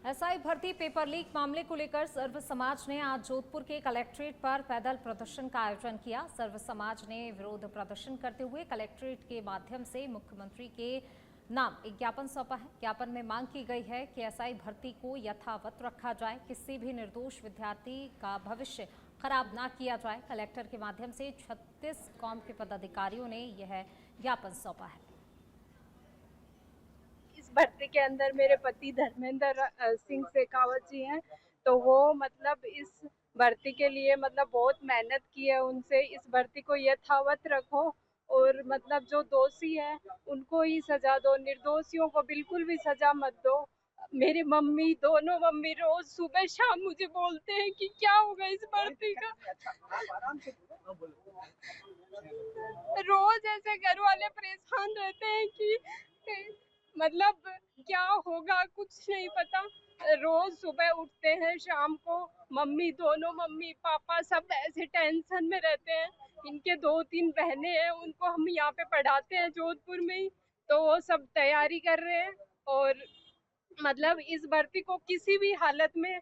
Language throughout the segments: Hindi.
एसआई भर्ती पेपर लीक मामले को लेकर सर्व समाज ने आज जोधपुर के कलेक्ट्रेट पर पैदल प्रदर्शन का आयोजन किया। सर्व समाज ने विरोध प्रदर्शन करते हुए कलेक्ट्रेट के माध्यम से मुख्यमंत्री के नाम एक ज्ञापन सौंपा है। ज्ञापन में मांग की गई है कि एसआई भर्ती को यथावत रखा जाए, किसी भी निर्दोष विद्यार्थी का भविष्य खराब ना किया जाए। कलेक्टर के माध्यम से 36 कॉम के पदाधिकारियों ने यह ज्ञापन सौंपा है। इस भर्ती के अंदर मेरे पति धर्मेंद्र सिंह शेखावत जी हैं, तो वो मतलब इस भर्ती के लिए मतलब बहुत मेहनत की है। उनसे इस भर्ती को यथावत रखो और मतलब जो दोषी है उनको ही सजा दो, निर्दोषियों को बिल्कुल भी सजा मत दो। मेरी मम्मी, दोनों मम्मी रोज सुबह शाम मुझे बोलते हैं कि क्या होगा इस भर्ती का। रोज ऐसे घर वाले परेशान रहते हैं कि मतलब क्या होगा कुछ नहीं पता। रोज सुबह उठते हैं, शाम को मम्मी, दोनों मम्मी पापा सब ऐसे टेंशन में रहते हैं। इनके 2-3 बहनें हैं, उनको हम यहाँ पे पढ़ाते हैं जोधपुर में ही, तो वो सब तैयारी कर रहे हैं। और मतलब इस भर्ती को किसी भी हालत में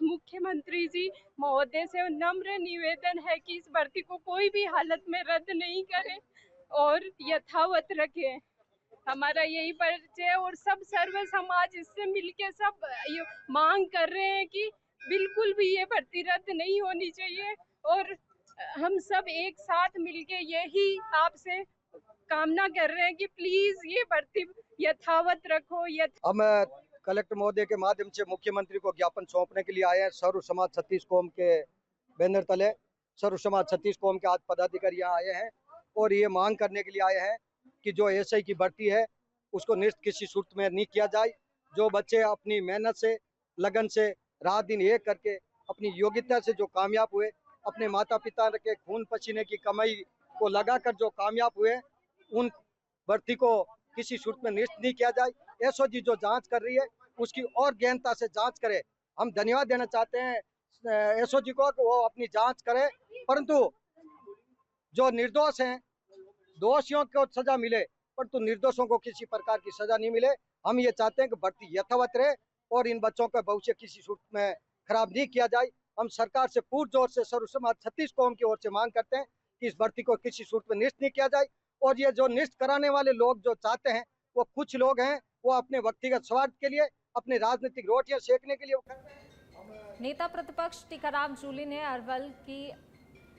मुख्यमंत्री जी महोदय से नम्र निवेदन है कि इस भर्ती को कोई भी हालत में रद्द नहीं करें और यथावत रखें। हमारा यही परिचय है और सब सर्व समाज इससे मिलके सब ये मांग कर रहे हैं कि बिल्कुल भी ये भर्ती रद्द नहीं होनी चाहिए। और हम सब एक साथ मिलके यही आपसे कामना कर रहे हैं कि प्लीज ये भर्ती यथावत रखो। हम कलेक्टर महोदय के माध्यम से मुख्यमंत्री को ज्ञापन सौंपने के लिए आए हैं। सर्व समाज 36 कौम के बैनर तले सर्व समाज 36 कौम के आज पदाधिकारी यहाँ आए हैं और ये मांग करने के लिए आए हैं कि जो एसआई की भर्ती है उसको निरस्त किसी सूरत में नहीं किया जाए। जो बच्चे अपनी मेहनत से, लगन से, रात दिन एक करके अपनी योग्यता से जो कामयाब हुए, अपने माता पिता के खून पसीने की कमाई को लगाकर जो कामयाब हुए, उन भर्ती को किसी सूरत में निरस्त नहीं किया जाए। एसओजी जो जांच कर रही है उसकी और गहनता से जांच करे। हम धन्यवाद देना चाहते हैं एसओजी को कि वो अपनी जांच करे, परंतु जो निर्दोष हैं दोषियों को सजा मिले, परंतु निर्दोषों को किसी प्रकार की सजा नहीं मिले। हम ये चाहते हैं कि भर्ती यथावत रहे और इन बच्चों का भविष्य किसी सूरत में खराब नहीं किया जाए। हम सरकार से पुरजोर से सर्व समाज 36 कौम की ओर से मांग करते हैं कि इस भर्ती को किसी सूरत में निरस्त नहीं किया जाए। और ये जो निरस्त कराने वाले लोग जो चाहते हैं, वो कुछ लोग हैं, वो अपने व्यक्तिगत स्वार्थ के लिए, अपने राजनीतिक रोटियां सेकने के लिए। नेता प्रतिपक्ष टीकाराम जूली ने अरवल की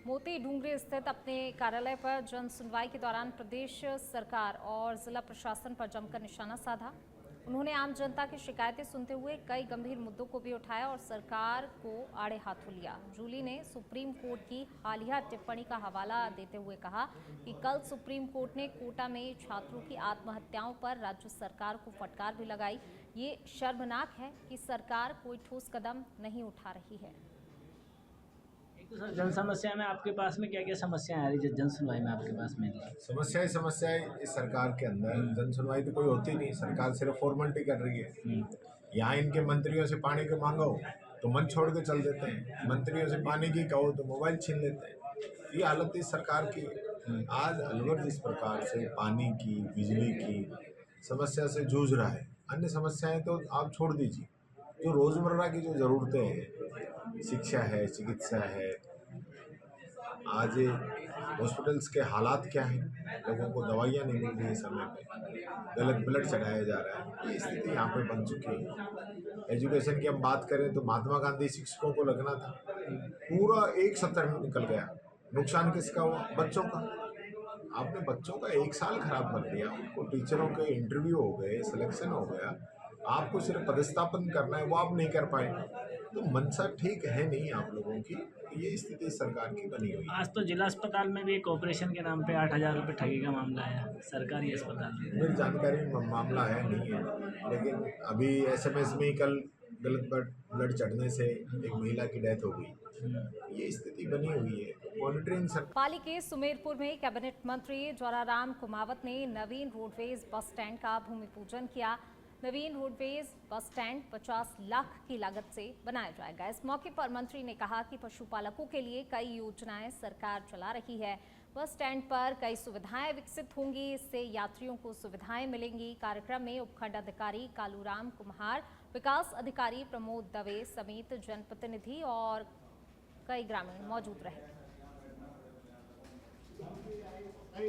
मोती डूंगरी स्थित अपने कार्यालय पर जन सुनवाई के दौरान प्रदेश सरकार और जिला प्रशासन पर जमकर निशाना साधा। उन्होंने आम जनता की शिकायतें सुनते हुए कई गंभीर मुद्दों को भी उठाया और सरकार को आड़े हाथों लिया। जूली ने सुप्रीम कोर्ट की हालिया टिप्पणी का हवाला देते हुए कहा कि कल सुप्रीम कोर्ट ने कोटा में छात्रों की आत्महत्याओं पर राज्य सरकार को फटकार भी लगाई। ये शर्मनाक है कि सरकार कोई ठोस कदम नहीं उठा रही है। एक तो सर जन समस्या में आपके पास में क्या क्या समस्याएं आ रही है जन सुनवाई में आपके पास में? समस्याएं इस सरकार के अंदर जन सुनवाई तो कोई होती नहीं। सरकार सिर्फ फॉर्मेलिटी कर रही है। यहाँ इनके मंत्रियों से पानी के मांगो तो मन छोड़ के चल देते हैं, मंत्रियों से पानी की कहो तो मोबाइल छीन लेते हैं। ये हालत इस सरकार की है। आज अलवर जिस प्रकार से पानी की, बिजली की समस्या से जूझ रहा है, अन्य समस्याएं तो आप छोड़ दीजिए, जो रोजमर्रा की जो जरूरतें हैं, शिक्षा है, चिकित्सा है, आज हॉस्पिटल्स के हालात क्या हैं, लोगों को दवाइयाँ नहीं मिल रही समय पे, गलत ब्लड चढ़ाया जा रहा है, ये स्थिति यहाँ पे बन चुकी है। एजुकेशन की हम बात करें तो महात्मा गांधी शिक्षकों को लगना था, पूरा एक सत्र में निकल गया। नुकसान किसका हुआ? बच्चों का। आपने बच्चों का 1 साल खराब कर दिया। उनको टीचरों के इंटरव्यू हो गए, सिलेक्शन हो गया, आपको सिर्फ पदस्थापन करना है, वो आप नहीं कर पाए। तो मनसा ठीक है नहीं आप लोगों की, ये स्थिति सरकार की बनी हुई है। आज तो जिला अस्पताल में भी एक ऑपरेशन के नाम पे 8,000 रुपये ठगी का मामला है सरकारी अस्पताल में। मेरी जानकारी में मामला है नहीं है, लेकिन अभी एसएमएस में ही कल गलत ब्लड चढ़ने से एक महिला की डेथ हो गई। ये स्थिति बनी हुई है। मॉनिटरिंग पाली के सुमेरपुर में कैबिनेट मंत्री ज्वाराराम कुमावत ने नवीन रोडवेज बस स्टैंड का भूमि पूजन किया। नवीन रोडवेज बस स्टैंड 50 लाख की लागत से बनाया जाएगा। इस मौके पर मंत्री ने कहा कि पशुपालकों के लिए कई योजनाएं सरकार चला रही है। बस स्टैंड पर कई सुविधाएं विकसित होंगी, इससे यात्रियों को सुविधाएं मिलेंगी। कार्यक्रम में उपखंड अधिकारी कालूराम कुम्हार, विकास अधिकारी प्रमोद दवे समेत जनप्रतिनिधि और कई ग्रामीण मौजूद रहे।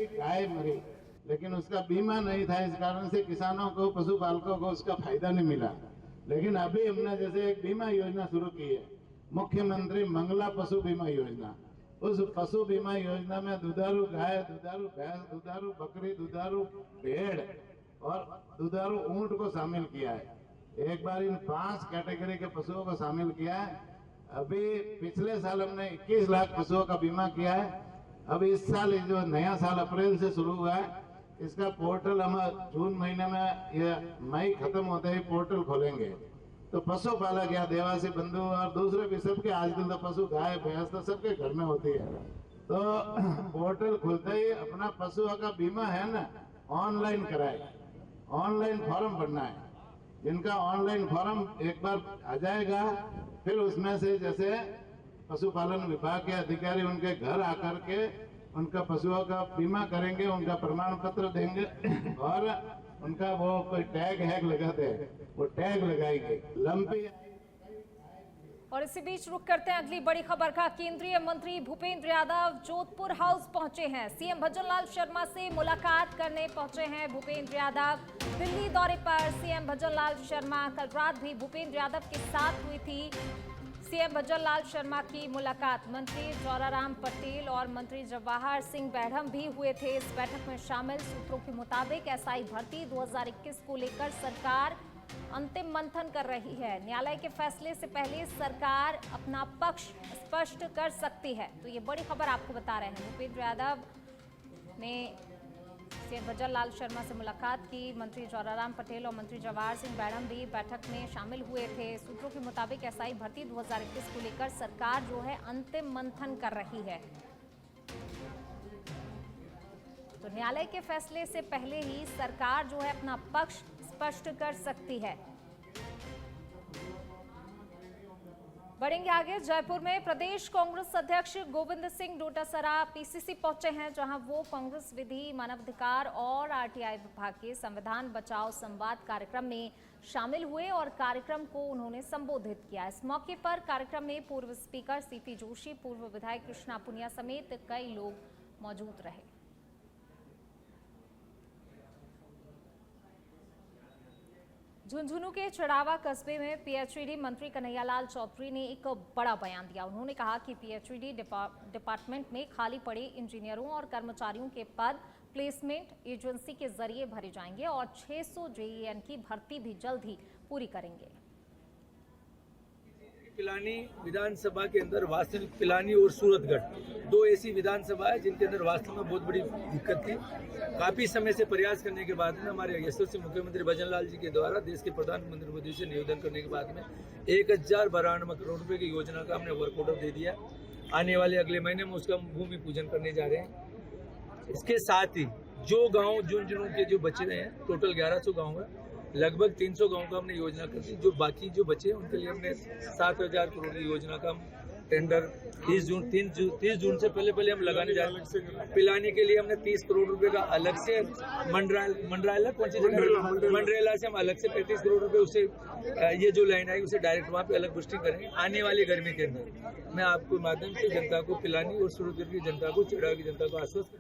गाय मरी लेकिन उसका बीमा नहीं था, इस कारण से किसानों को, पशुपालकों को उसका फायदा नहीं मिला। लेकिन अभी हमने जैसे एक बीमा योजना शुरू की है, मुख्यमंत्री मंगला पशु बीमा योजना। उस पशु बीमा योजना में दुधारू गाय, दुधारू भैंस, दुधारू बकरी, दुधारू भेड़ और दुधारू ऊंट को शामिल किया है। एक बार इन 5 कैटेगरी के पशुओं को शामिल किया है। अभी पिछले साल हमने 21 लाख पशुओं का बीमा किया है। अब इस साल जो नया साल अप्रैल से शुरू हुआ है, इसका पोर्टल हम जून महीने में, ये मई खत्म होते ही पोर्टल खोलेंगे। तो पशुपालक या देवासी बंधु और दूसरे भी सबके, आजकल तो पशु गाय भैंस तो सबके घर में होती है, तो पोर्टल खुलते ही अपना पशुओं का बीमा है ना, ऑनलाइन कराए। ऑनलाइन फॉर्म भरना है। जिनका ऑनलाइन फॉर्म एक बार आ जाएगा, फिर उसमें से जैसे पशुपालन विभाग के अधिकारी उनके घर आकर के उनका पशुओं का बीमा करेंगे, उनका प्रमाण पत्र देंगे और उनका वो कोई टैग हैग लगाते हैं, वो टैग लगाएंगे लंबी। और इसी बीच रुक करते हैं अगली बड़ी खबर का। केंद्रीय मंत्री भूपेंद्र यादव जोधपुर हाउस पहुंचे हैं। सीएम भजनलाल शर्मा से मुलाकात करने पहुंचे हैं भूपेंद्र यादव। दिल्ली दौरे पर सीएम भजनलाल शर्मा, कल रात भी भूपेंद्र यादव के साथ हुई थी सीएम भजनलाल शर्मा की मुलाकात। मंत्री जोराराम पटेल और मंत्री जवाहर सिंह बैढ़म भी हुए थे इस बैठक में शामिल। सूत्रों के मुताबिक एसआई भर्ती 2021 को लेकर सरकार अंतिम मंथन कर रही है। न्यायालय के फैसले से पहले सरकार अपना पक्ष स्पष्ट कर सकती है। तो ये बड़ी खबर आपको बता रहे हैं। भूपेंद्र यादव ने सीएम भजनलाल शर्मा से मुलाकात की। मंत्री जोराराम पटेल और मंत्री जवाहर सिंह बैढ़म भी बैठक में शामिल हुए थे। सूत्रों के मुताबिक एसआई भर्ती 2021 को लेकर सरकार जो है अंतिम मंथन कर रही है। तो न्यायालय के फैसले से पहले ही सरकार जो है अपना पक्ष स्पष्ट कर सकती है। बढ़ेंगे आगे। जयपुर में प्रदेश कांग्रेस अध्यक्ष गोविंद सिंह डोटासरा पीसीसी पहुंचे हैं, जहां वो कांग्रेस विधि, मानवाधिकार और आरटीआई विभाग के संविधान बचाओ संवाद कार्यक्रम में शामिल हुए और कार्यक्रम को उन्होंने संबोधित किया। इस मौके पर कार्यक्रम में पूर्व स्पीकर सीपी जोशी, पूर्व विधायक कृष्णा पुनिया समेत कई लोग मौजूद रहे। झुंझुनू के चढ़ावा कस्बे में पीएचईडी मंत्री कन्हैयालाल चौधरी ने एक बड़ा बयान दिया। उन्होंने कहा कि पीएचईडी डिपार्टमेंट में खाली पड़े इंजीनियरों और कर्मचारियों के पद प्लेसमेंट एजेंसी के जरिए भरे जाएंगे और 600 जेईएन की भर्ती भी जल्द ही पूरी करेंगे। पिलानी विधानसभा के अंदर वास्तविक पिलानी और सूरतगढ़ 2 ऐसी विधानसभा है जिनके अंदर वास्तव में बहुत बड़ी दिक्कत थी। काफी समय से प्रयास करने के बाद में हमारे यशस्वी मुख्यमंत्री भजनलाल जी के द्वारा देश के प्रधानमंत्री मोदी से निवेदन करने के बाद में 1092 करोड़ रुपए की योजना का हमने वर्क ऑर्डर दे दिया। आने वाले अगले महीने में उसका भूमि पूजन करने जा रहे हैं। इसके साथ ही जो गाँव झुंझुनू के जो बचे रहे हैं, टोटल 1100 गाँव है, लगभग 300 गांव का हमने योजना कर दी। जो बाकी जो बचे उनके लिए हमने 7000 करोड़ की योजना का टेंडर 30 जून से पहले हम लगाने जा रहे हैं। पिलाने के लिए हमने 30 करोड़ रुपए का अलग से मंडराला कौन सी जगह मंडरेला से हम अलग से 35 करोड़ रुपए उससे ये जो लाइन आई उसे डायरेक्ट वहाँ पे अलग बुस्टिंग करेंगे। आने वाली गर्मी के अंदर मैं आपको माध्यम से जनता को पिलानी और सूरतगढ़ की जनता को, चढ़ावा की जनता को आश्वस्त।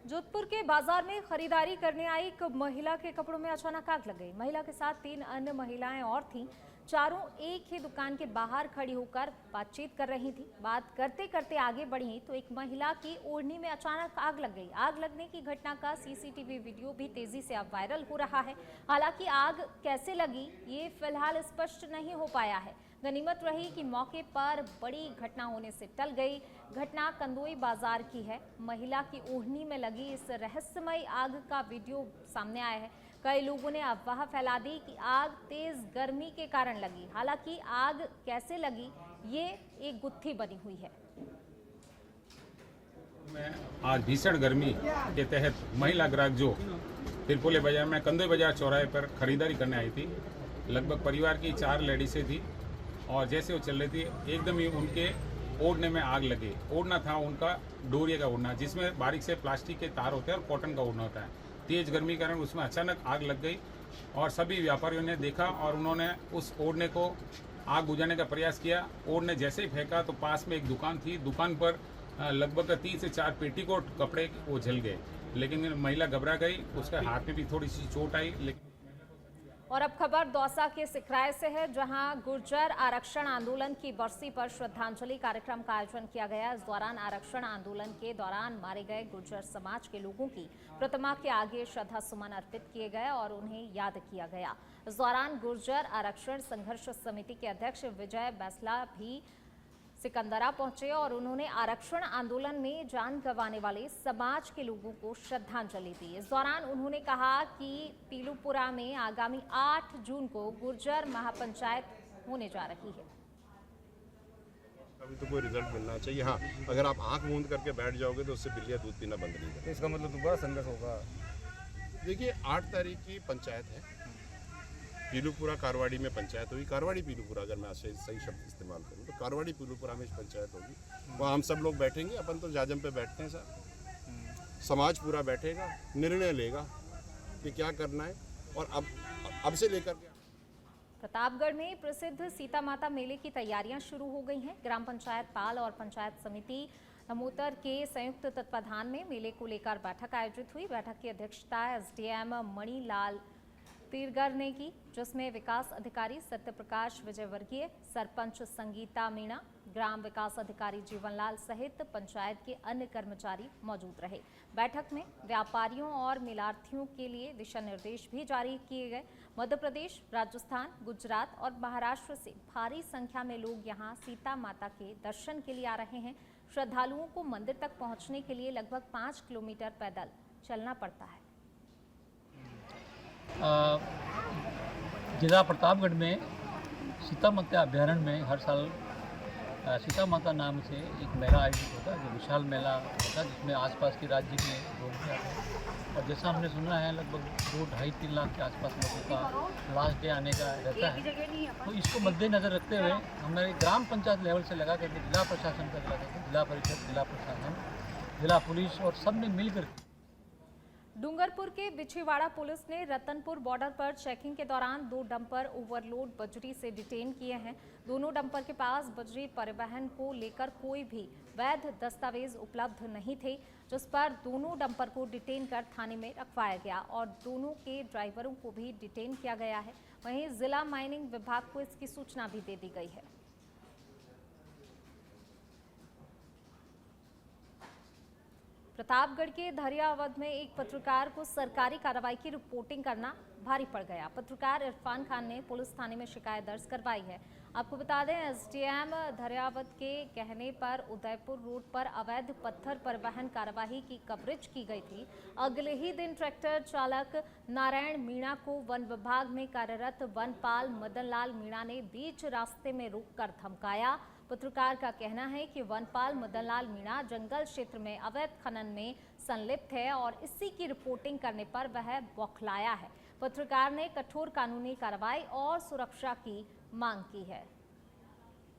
जोधपुर के बाजार में खरीदारी करने आई एक महिला के कपड़ों में अचानक आग लग गई। महिला के साथ 3 अन्य महिलाएं और थीं। चारों एक ही दुकान के बाहर खड़ी होकर बातचीत कर रही थी। बात करते करते आगे बढ़ी तो एक महिला की ओढ़नी में अचानक आग लग गई। आग लगने की घटना का सीसीटीवी वीडियो भी तेजी से अब वायरल हो रहा है। हालांकि आग कैसे लगी ये फिलहाल स्पष्ट नहीं हो पाया है। गनीमत रही कि मौके पर बड़ी घटना होने से टल गई। घटना कंदोई बाजार की है। महिला की ओढ़नी में लगी इस रहस्यमय आग का वीडियो सामने आया है। कई लोगों ने अफवाह फैला दी कि आग तेज गर्मी के कारण लगी। हालांकि आग कैसे लगी ये एक गुत्थी बनी हुई है। आज भीषण गर्मी के तहत महिला ग्राहक जो तिरपोले बाजार में कंदोई बाजार चौराहे पर खरीदारी करने आई थी। लगभग परिवार की 4 लेडीसें थी और जैसे वो चल रही थी एकदम ही उनके ओढ़ने में आग लगे। ओढ़ना था उनका डोरिया का ओढ़ना, जिसमें बारीक से प्लास्टिक के तार होते हैं और कॉटन का ओढ़ना होता है। तेज गर्मी के कारण उसमें अचानक आग लग गई और सभी व्यापारियों ने देखा और उन्होंने उस ओढ़ने को आग बुझाने का प्रयास किया। ओढ़ने जैसे ही फेंका तो पास में एक दुकान थी, दुकान पर लगभग 3 से 4 पेटीकोट कपड़े वो जल गए, लेकिन महिला घबरा गई, उसके हाथ में भी थोड़ी सी चोट आई। लेकिन और अब खबर दौसा के सिखराय से है, जहां गुर्जर आरक्षण आंदोलन की बरसी पर श्रद्धांजलि कार्यक्रम का आयोजन किया गया। इस दौरान आरक्षण आंदोलन के दौरान मारे गए गुर्जर समाज के लोगों की प्रतिमा के आगे श्रद्धा सुमन अर्पित किए गए और उन्हें याद किया गया। इस दौरान गुर्जर आरक्षण संघर्ष समिति के अध्यक्ष विजय बैसला भी सिकंदरा पहुंचे और उन्होंने आरक्षण आंदोलन में जान गंवाने वाले समाज के लोगों को श्रद्धांजलि दी। इस दौरान उन्होंने कहा कि पीलूपुरा में आगामी 8 जून को गुर्जर महापंचायत होने जा रही है। अभी तो कोई रिजल्ट मिलना चाहिए। हाँ, अगर आप आंख मूंद करके बैठ जाओगे तो उससे बिल्लियाँ दूध पीना बंद नहीं करेंगी। इसका मतलब दोबारा संघर्ष होगा। देखिए 8 तारीख की पंचायत है, पीलूपुरा कारवाड़ी में पंचायत होगी। कारवाड़ी पीलूपुरा, अगर मैं सही शब्द इस्तेमाल करूँ तो कारवाड़ी पीलूपुरा में पंचायत होगी। वहाँ हम सब लोग बैठेंगे, अपन तो जाजम पे बैठते हैं सर, समाज पूरा बैठेगा, निर्णय लेगा कि क्या करना है और अब से लेकर के। प्रतापगढ़ में प्रसिद्ध सीता माता मेले की तैयारियां शुरू हो गई हैं। ग्राम पंचायत पाल और पंचायत समिति नमोतर के संयुक्त तत्वाधान में मेले को लेकर बैठक आयोजित हुई। बैठक की अध्यक्षता एसडीएम मणिलाल तीरगर ने की, जिसमें विकास अधिकारी सत्यप्रकाश विजयवर्गीय, सरपंच संगीता मीणा, ग्राम विकास अधिकारी जीवनलाल सहित पंचायत के अन्य कर्मचारी मौजूद रहे। बैठक में व्यापारियों और मेलार्थियों के लिए दिशा निर्देश भी जारी किए गए। मध्य प्रदेश, राजस्थान, गुजरात और महाराष्ट्र से भारी संख्या में लोग यहां सीता माता के दर्शन के लिए आ रहे हैं। श्रद्धालुओं को मंदिर तक पहुंचने के लिए लगभग 5 किलोमीटर पैदल चलना पड़ता है। जिला प्रतापगढ़ में सीता माता अभ्यारण्य में हर साल सीता माता नाम से एक मेला आयोजित होता है, जो विशाल मेला होता है, जिसमें आसपास के राज्य के लोग भी आते हैं। और जैसा हमने सुना है लगभग 2-2.5-3 लाख के आसपास लोगों का लास्ट डे आने का रहता है। तो इसको मद्देनजर रखते हुए हमारे ग्राम पंचायत लेवल से लगा करके जिला प्रशासन तक लगा करके जिला परिषद, जिला प्रशासन, जिला पुलिस और सब ने मिलकर डूंगरपुर के बिछीवाड़ा पुलिस ने रतनपुर बॉर्डर पर चेकिंग के दौरान 2 डंपर ओवरलोड बजरी से डिटेन किए हैं। दोनों डंपर के पास बजरी परिवहन को लेकर कोई भी वैध दस्तावेज उपलब्ध नहीं थे, जिस पर दोनों डंपर को डिटेन कर थाने में रखवाया गया और दोनों के ड्राइवरों को भी डिटेन किया गया है। वहीं जिला माइनिंग विभाग को इसकी सूचना भी दे दी गई है। प्रतापगढ़ के धरियावद में एक पत्रकार को सरकारी कार्रवाई की रिपोर्टिंग करना भारी पड़ गया। पत्रकार इरफान खान ने पुलिस थाने में शिकायत दर्ज करवाई है। आपको बता दें, एसडीएम धरियावद के कहने पर उदयपुर रोड पर अवैध पत्थर परिवहन कार्यवाही की कवरेज की गई थी। अगले ही दिन ट्रैक्टर चालक नारायण मीणा को वन विभाग में कार्यरत वनपाल मदन लाल मीणा ने बीच रास्ते में रोककर धमकाया। पत्रकार का कहना है कि वनपाल मदन लाल मीणा जंगल क्षेत्र में अवैध खनन में संलिप्त है और इसी की रिपोर्टिंग करने पर वह बौखलाया है। पत्रकार ने कठोर कानूनी कार्रवाई और सुरक्षा की मांग की है।